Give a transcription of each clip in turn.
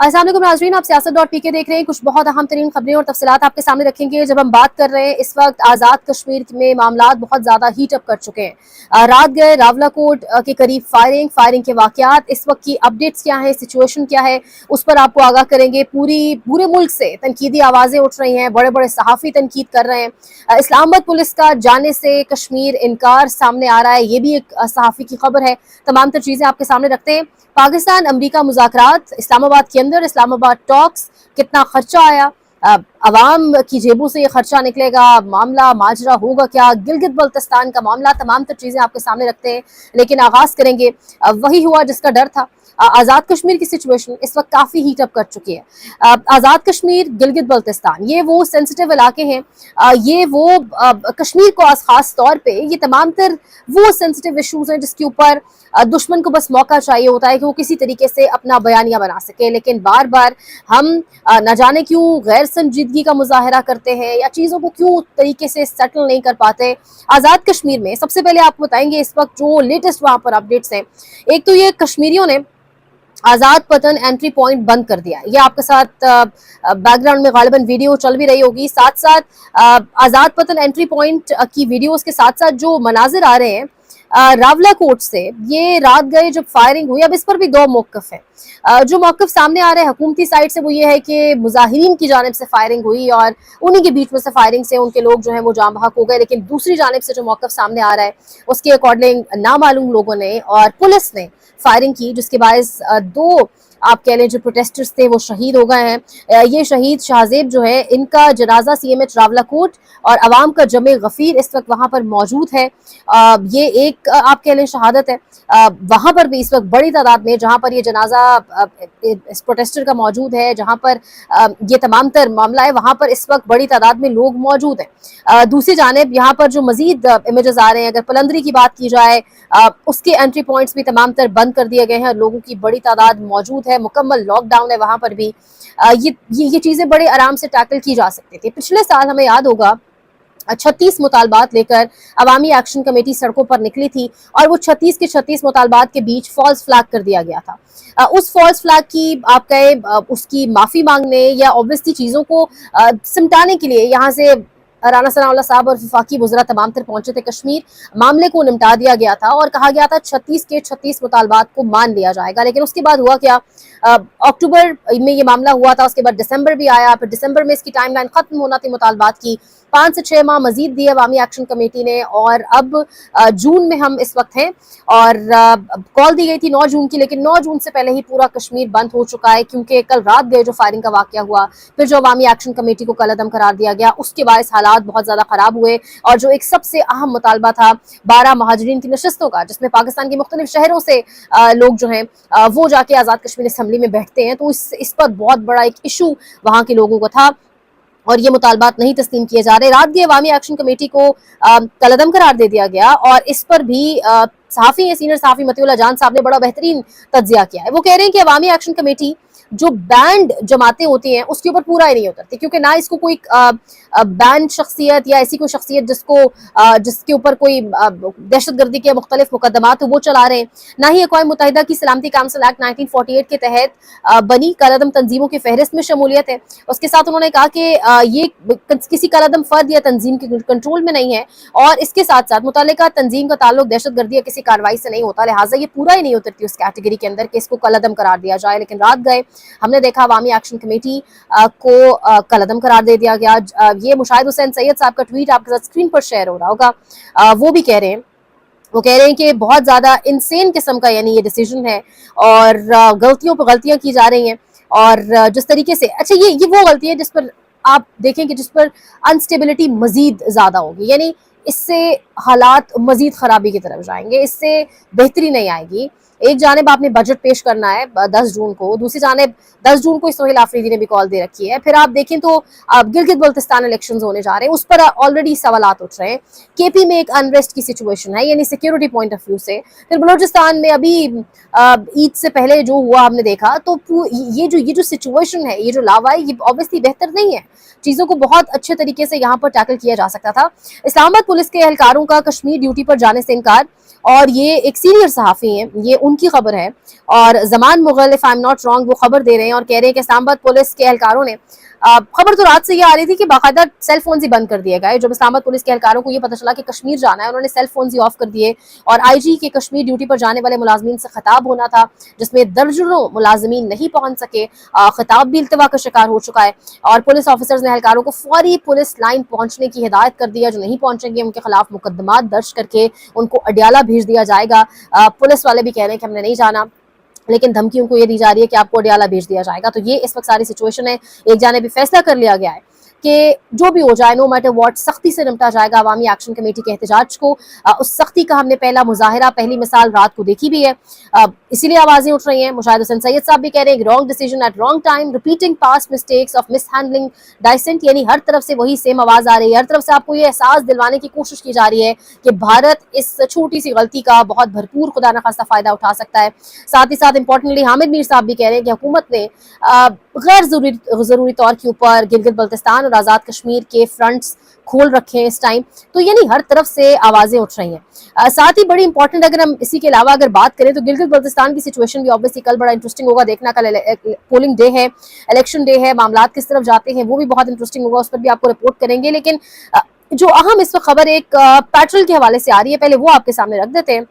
अस्सलाम वालेकुम नाज़रीन, आप सियासत.pk देख रहे हैं। कुछ बहुत अहम तरीन खबरें और तफसीलात आपके सामने रखेंगे। जब हम बात कर रहे हैं इस वक्त आज़ाद कश्मीर में मामलात बहुत ज़्यादा हीट अप कर चुके हैं। रात गए रावलाकोट के करीब फायरिंग के वाक़यात, इस वक्त की अपडेट्स क्या है, सिचुएशन क्या है, उस पर आपको आगाह करेंगे। पूरे मुल्क से तनकीदी आवाज़ें उठ रही हैं, बड़े बड़े सहाफ़ी तनकीद कर रहे हैं। इस्लामाबाद पुलिस का जाने से कश्मीर इनकार सामने आ रहा है, ये भी एक सहाफ़ी की खबर है। तमाम तर चीज़ें आपके सामने रखते हैं। पाकिस्तान अमरीका मुज़ाकरात, इस्लामाबाद के अंदर इस्लामाबाद टॉक्स, कितना खर्चा आया, अवाम की जेबों से ये खर्चा निकलेगा, मामला माजरा होगा क्या, गिलगित बल्तिस्तान का मामला, तमाम तर चीज़ें आपके सामने रखते हैं। लेकिन आगाज़ करेंगे वही हुआ जिसका डर था। आज़ाद कश्मीर की सिचुएशन इस वक्त काफ़ी हीट अप कर चुकी है। आज़ाद कश्मीर, गिलगित बल्तिस्तान, ये वो सेंसिटिव इलाके हैं, ये वो कश्मीर को खास तौर पे ये तमाम तर वो सेंसिटिव इशूज़ हैं जिसके ऊपर दुश्मन को बस मौका चाहिए होता है कि वो किसी तरीके से अपना बयानिया बना सके। लेकिन बार बार हम न जाने क्यों गैर संजीदगी का मुजाहरा करते हैं या चीज़ों को क्यों तरीके से सेटल नहीं कर पाते। आज़ाद कश्मीर में सबसे पहले आपको बताएंगे इस वक्त जो लेटेस्ट वहाँ पर अपडेट्स हैं। एक तो ये कश्मीरियों ने आज़ाद पतन एंट्री पॉइंट बंद कर दिया। ये आपके साथ बैकग्राउंड में गालिबन वीडियो चल भी रही होगी। साथ साथ आज़ाद पतन एंट्री पॉइंट की वीडियोस के साथ साथ जो मनाजिर आ रहे हैं रावलाकोट से, ये रात गए जब फायरिंग हुई। अब इस पर भी दो मौक़िफ़ है। जो मौक़िफ़ सामने आ रहे हैं हुकूमती साइड से वो ये है कि मुजाहिरीन की जानिब से फायरिंग हुई और उन्हीं के बीच में से फायरिंग से उनके लोग जो हैं वो जाम बहक हो गए। लेकिन दूसरी जानिब से जो मौक़िफ़ सामने आ रहा है उसके अकॉर्डिंग नामालूम लोगों ने और पुलिस ने फायरिंग की, जिसके बायस दो आप कह लें जो प्रोटेस्टर्स थे वो शहीद हो गए हैं। ये शहीद शाहजेब जो है, इनका जनाजा CMH रावलाकोट और अवाम का जमे गफीर इस वक्त वहाँ पर मौजूद है। ये एक आप कह लें शहादत है। वहाँ पर भी इस वक्त बड़ी तादाद में जहाँ पर ये जनाजा इस प्रोटेस्टर का मौजूद है, जहाँ पर ये तमाम तर मामला है, वहाँ पर इस वक्त बड़ी तादाद में लोग मौजूद हैं। दूसरी जानिब यहाँ पर जो मजीद इमेजेस आ रहे हैं, अगर पलंदरी की बात की जाए, उसके एंट्री पॉइंट्स भी तमाम तर बंद कर दिए गए हैं। लोगों की बड़ी तादाद मौजूद है, मुकम्मल लॉकडाउन है वहाँ पर भी। ये चीज़ें बड़े आराम से टैकल की जा सकती थी। पिछले साल हमें याद होगा 36 मुतालबात लेकर अवामी एक्शन कमेटी सड़कों पर निकली थी और वो 36 के 36 मुतालबात के बीच फॉल्स फ्लैग कर दिया गया था। उस फॉल्स फ्लैग की आप कहे उसकी माफ़ी मांगने या ऑब्वियसली चीज़ों को सिमटाने के लिए यहाँ से राना सनाउल्लाह साहब और वफाकी वज़रा तमाम तर पहुंचे थे कश्मीर। मामले को निपटा दिया गया था और कहा गया था 36 के 36 मुतालबात को मान लिया जाएगा। लेकिन उसके बाद हुआ क्या, अक्टूबर में ये मामला हुआ था, उसके बाद दिसंबर भी आया, फिर दिसंबर में इसकी टाइमलाइन खत्म होना थी मुतालबात की। 5 से 6 माह मजीद दिए अवामी एक्शन कमेटी ने और अब जून में हम इस वक्त हैं और कॉल दी गई थी 9 जून की, लेकिन 9 जून से पहले ही पूरा कश्मीर बंद हो चुका है क्योंकि कल रात गए जो फायरिंग का वाकया हुआ, फिर जो अवामी एक्शन कमेटी को कलअदम करार दिया गया, उसके बाद हालात बहुत ज़्यादा ख़राब हुए। और जो एक सबसे अहम मुतालबा था 12 महाजरीन की नशस्तों का, जिसमें पाकिस्तान के मुख्तलिफ शहरों से लोग जो हैं वो जाके आज़ाद कश्मीर असम्बली में बैठते हैं, तो इस पर बहुत बड़ा एक इशू वहाँ के लोगों को था और ये मुतालबात नहीं तस्लीम किए जा रहे। रात की अवामी एक्शन कमेटी को कलअदम करार दे दिया गया और इस पर भी सहाफ़ी है, सीनियर सहाफ़ी मतीउल्लाह जान साहब ने बड़ा बेहतरीन तज्जिया किया है। वो कह रहे हैं कि अवामी एक्शन कमेटी जो बैंड जमातें होती हैं उसके ऊपर पूरा ही नहीं उतरती, क्योंकि ना इसको कोई बैंड शख्सियत या ऐसी कोई शख्सियत जिसके ऊपर कोई दहशतगर्दी के मुख्तलिफ मुकदमात वो चला रहे हैं, ना ही अक़वाम मुत्तहिदा की सलामती काउंसिल एक्ट 1948 के तहत बनी कलअदम तंजीमों की फहरिस्त में शमूलियत है। उसके साथ उन्होंने कहा कि ये किसी कलअदम फर्द या तंजीम के कंट्रोल में नहीं है और इसके साथ साथ मुतल्लिका तंजीम का ताल्लुक दहशतगर्दी या किसी कार्रवाई से नहीं होता, लिहाजा ये पूरा ही नहीं उतरती उस कैटेगरी के अंदर कि इसको कलअदम करार दिया जाए। लेकिन रात गए हमने देखा अवामी एक्शन कमेटी को कलअदम करार दे दिया गया। ये मुशाहिद हुसैन सैयद साहब का ट्वीट आपके साथ स्क्रीन पर शेयर हो रहा होगा। वो भी कह रहे हैं कि बहुत ज़्यादा इंसेन किस्म का यानी ये डिसीजन है और गलतियों पर गलतियां की जा रही हैं और जिस तरीके से अच्छा ये वो गलती है जिस पर आप देखें कि जिस पर अनस्टेबिलिटी मजीद ज़्यादा होगी, यानी इससे हालात मजीद ख़राबी की तरफ जाएंगे, इससे बेहतरी नहीं आएगी। एक जानिब आपने बजट पेश करना है 10 जून को, दूसरी जानिब 10 जून को सोहेल आफरीदी ने भी कॉल दे रखी है। फिर आप देखें तो गिलगित बल्तिस्तान इलेक्शंस होने जा रहे हैं, उस पर ऑलरेडी सवालात उठ रहे हैं। केपी में एक अनरेस्ट की सिचुएशन है यानी सिक्योरिटी पॉइंट ऑफ व्यू से। फिर बलूचिस्तान में अभी ईद से पहले जो हुआ हमने देखा, तो ये जो सिचुएशन है, ये जो लावा है, ये ऑब्वियसली बेहतर नहीं है। चीज़ों को बहुत अच्छे तरीके से यहाँ पर टैकल किया जा सकता था। इस्लामाबाद पुलिस के एहलकारों का कश्मीर ड्यूटी पर जाने से इनकार, और ये एक सीनियर सहाफ़ी हैं, ये ان کی خبر ہے، اور زمان Mughal if I'm not wrong وہ خبر دے رہے ہیں اور کہہ رہے ہیں کہ اسلام آباد پولیس کے اہلکاروں نے خبر تو رات سے یہ آ رہی تھی کہ باقاعدہ سیل فونز ہی بند کر دیے گئے. جب اسلام آباد پولیس کے اہلکاروں کو یہ پتہ چلا کہ کشمیر جانا ہے، انہوں نے سیل فونز ہی آف کر دیے، اور آئی جی کے کشمیر ڈیوٹی پر جانے والے ملازمین سے خطاب ہونا تھا جس میں درجنوں ملازمین نہیں پہنچ سکے. خطاب بھی التوا کا شکار ہو چکا ہے، اور پولیس آفیسرز نے اہلکاروں کو فوری پولیس لائن پہنچنے کی ہدایت کر دیا. جو نہیں پہنچیں گے ان کے خلاف مقدمات درج کر کے ان کو اڈیالہ بھیج دیا جائے گا. پولیس والے بھی کہہ رہے ہیں کہ ہم نے نہیں جانا، لیکن دھمکی ان کو یہ دی جا رہی ہے کہ آپ کو اڈیالہ بھیج دیا جائے گا. تو یہ اس وقت ساری سچویشن ہے. ایک جانب فیصلہ کر لیا گیا ہے کہ جو بھی ہو جائے نو میٹر واٹ سختی سے نمٹا جائے گا عوامی ایکشن کمیٹی کے احتجاج کو. اس سختی کا ہم نے پہلا مظاہرہ، پہلی مثال رات کو دیکھی بھی ہے، اسی لیے آوازیں اٹھ رہی ہیں. مشاہد حسین سید صاحب بھی کہہ رہے ہیں کہ wrong decision at wrong time, repeating past mistakes of mishandling dissent. یعنی ہر طرف سے وہی سیم آواز آ رہی ہے، ہر طرف سے آپ کو یہ احساس دلوانے کی کوشش کی جا رہی ہے کہ بھارت اس چھوٹی سی غلطی کا بہت بھرپور خدا نخواستہ فائدہ اٹھا سکتا ہے. ساتھ ہی ساتھ امپورٹنٹلی حامد میر صاحب بھی کہہ رہے ہیں کہ حکومت نے غیر ضروری طور کے اوپر گلگت بلتستان اور آزاد کشمیر کے فرنٹس کھول رکھے ہیں اس ٹائم. تو یعنی ہر طرف سے آوازیں اٹھ رہی ہیں. ساتھ ہی بڑی امپورٹنٹ اگر ہم اسی کے علاوہ اگر بات کریں تو گلگت بلتستان کی سچویشن بھی obviously کل بڑا انٹرسٹنگ ہوگا دیکھنا. کل پولنگ ڈے ہے، الیکشن ڈے ہے، معاملات کس طرف جاتے ہیں وہ بھی بہت انٹرسٹنگ ہوگا، اس پر بھی آپ کو رپورٹ کریں گے. لیکن جو اہم اس وقت خبر ایک پیٹرول کے حوالے سے آ رہی ہے، پہلے وہ آپ کے سامنے رکھ دیتے ہیں.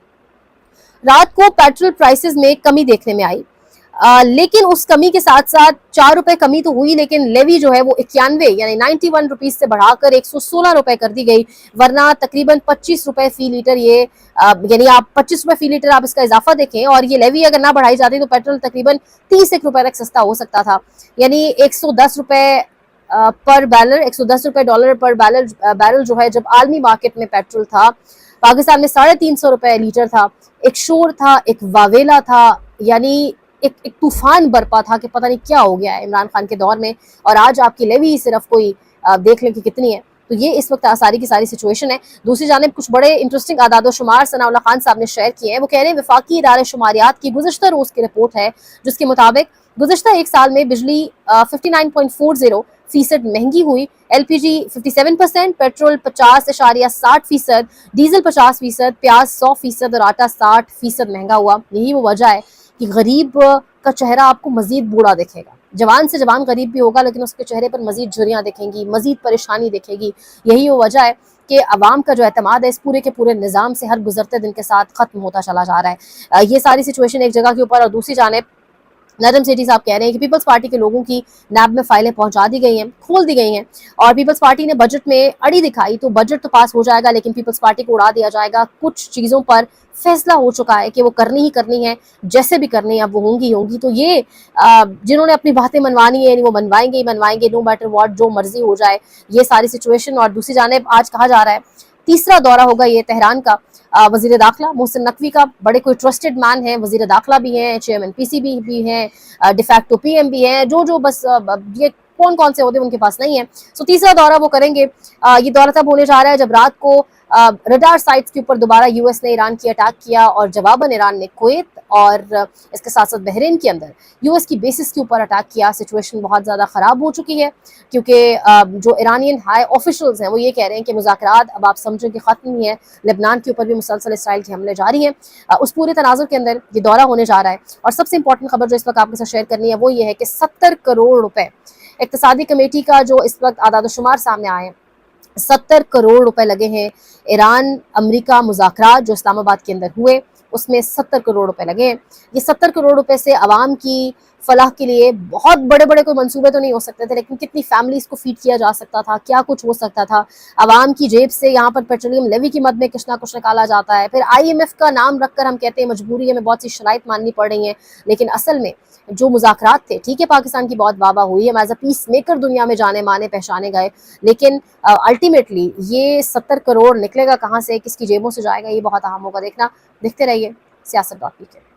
رات کو پیٹرول پرائسز میں کمی دیکھنے میں آئی، لیکن اس کمی کے ساتھ ساتھ 4 روپے کمی تو ہوئی، لیکن لیوی جو ہے وہ 91 یعنی 91 روپیز سے بڑھا کر 116 روپے کر دی گئی. ورنہ تقریباً 25 روپے فی لیٹر یہ یعنی آپ 25 روپے فی لیٹر آپ اس کا اضافہ دیکھیں، اور یہ لیوی اگر نہ بڑھائی جاتی تو پیٹرول تقریباً 30 روپے تک سستا ہو سکتا تھا. یعنی 110 روپے پر بیرل، 110 روپے ڈالر پر بیرل جو ہے جب عالمی مارکیٹ میں پیٹرول تھا، پاکستان میں 350 روپے لیٹر تھا. ایک شور تھا، ایک واویلا تھا، یعنی ایک طوفان برپا تھا کہ پتہ نہیں کیا ہو گیا ہے عمران خان کے دور میں. اور آج آپ کی لیوی صرف کوئی دیکھ لیں کہ کتنی ہے. تو یہ اس وقت ساری کی ساری سچویشن ہے. دوسری جانب کچھ بڑے انٹرسٹنگ اعداد و شمار ثناء اللہ خان صاحب نے شیئر کیے ہیں. وہ کہہ رہے ہیں وفاقی ادارے شماریات کی گزشتہ روز کی رپورٹ ہے جس کے مطابق گزشتہ ایک سال میں بجلی 59.40% مہنگی ہوئی. ایل پی جی 57%، پیٹرول 50.60%، ڈیزل 50%، پیاز 100% اور آٹا 60% مہنگا ہوا. یہی وہ وجہ ہے کہ غریب کا چہرہ آپ کو مزید بوڑھا دکھے گا. جوان سے جوان غریب بھی ہوگا لیکن اس کے چہرے پر مزید جھریاں دکھیں گی، مزید پریشانی دکھے گی. یہی وہ وجہ ہے کہ عوام کا جو اعتماد ہے اس پورے کے پورے نظام سے ہر گزرتے دن کے ساتھ ختم ہوتا چلا جا رہا ہے. یہ ساری سچویشن ایک جگہ کے اوپر. اور دوسری جانب نجم سیٹھی صاحب کہہ رہے ہیں کہ پیپلز پارٹی کے لوگوں کی نیب میں فائلیں پہنچا دی گئی ہیں، کھول دی گئی ہیں، اور پیپلز پارٹی نے بجٹ میں اڑی دکھائی تو بجٹ تو پاس ہو جائے گا لیکن پیپلز پارٹی کو اڑا دیا جائے گا. کچھ چیزوں پر فیصلہ ہو چکا ہے کہ وہ کرنی ہی کرنی ہے، جیسے بھی کرنی ہے اب وہ ہوں گی. تو یہ جنہوں نے اپنی باتیں منوانی ہیں وہ منوائیں گے نو میٹر واٹ، جو مرضی ہو جائے. یہ ساری سچویشن. اور دوسری جانب آج کہا جا رہا ہے تیسرا دورہ ہوگا یہ تہران کا وزیر داخلہ محسن نقوی کا. بڑے کوئی ٹرسٹڈ مین ہیں، وزیر داخلہ بھی ہیں، چیئرمین پی سی بی بھی ہیں، ڈیفیکٹو پی ایم بھی ہیں، جو بس یہ کون سے عہدے ان کے پاس نہیں ہیں. سو تیسرا دورہ وہ کریں گے. یہ دورہ تب ہونے جا رہا ہے جب رات کو ریڈار سائٹس کے اوپر دوبارہ یو ایس نے ایران کی اٹیک کیا، اور جواباً ایران نے کویت اور اس کے ساتھ ساتھ بحرین کے اندر یو ایس کی بیسس کے اوپر اٹیک کیا. سچویشن بہت زیادہ خراب ہو چکی ہے کیونکہ جو ایرانین ہائی آفیشلز ہیں وہ یہ کہہ رہے ہیں کہ مذاکرات اب آپ سمجھیں کہ ختم نہیں ہے. لبنان کے اوپر بھی مسلسل اسرائیل کے حملے جاری ہیں. اس پورے تناظر کے اندر یہ دورہ ہونے جا رہا ہے. اور سب سے امپورٹنٹ خبر جو اس وقت آپ کے ساتھ شیئر کرنی ہے وہ یہ ہے کہ 70 کروڑ روپے اقتصادی کمیٹی کا جو اس وقت اعداد و شمار سامنے آئے ہیں، 70 کروڑ روپے لگے ہیں ایران امریکہ مذاکرات جو اسلام آباد کے اندر ہوئے اس میں 70 کروڑ روپے لگے ہیں. یہ 70 کروڑ روپے سے عوام کی فلاح کے لیے بہت بڑے کوئی منصوبے تو نہیں ہو سکتے تھے، لیکن کتنی فیملیز کو فیڈ کیا جا سکتا تھا، کیا کچھ ہو سکتا تھا. عوام کی جیب سے یہاں پر پیٹرولیم لیوی کی مد میں کچھ نہ کچھ نکالا جاتا ہے. پھر آئی ایم ایف کا نام رکھ کر ہم کہتے ہیں مجبوری ہمیں بہت سی شرائط ماننی پڑ رہی ہیں، لیکن اصل میں جو مذاکرات تھے ٹھیک ہے پاکستان کی بہت واہ واہ ہوئی ہے، ایز اے پیس میکر دنیا میں جانے مانے پہچانے گئے، لیکن الٹیمیٹلی یہ 70 کروڑ نکلے گا کہاں سے، کس کی جیبوں سے جائے گا، یہ بہت اہم ہوگا دیکھنا. دیکھتے رہیے سیاست.pk.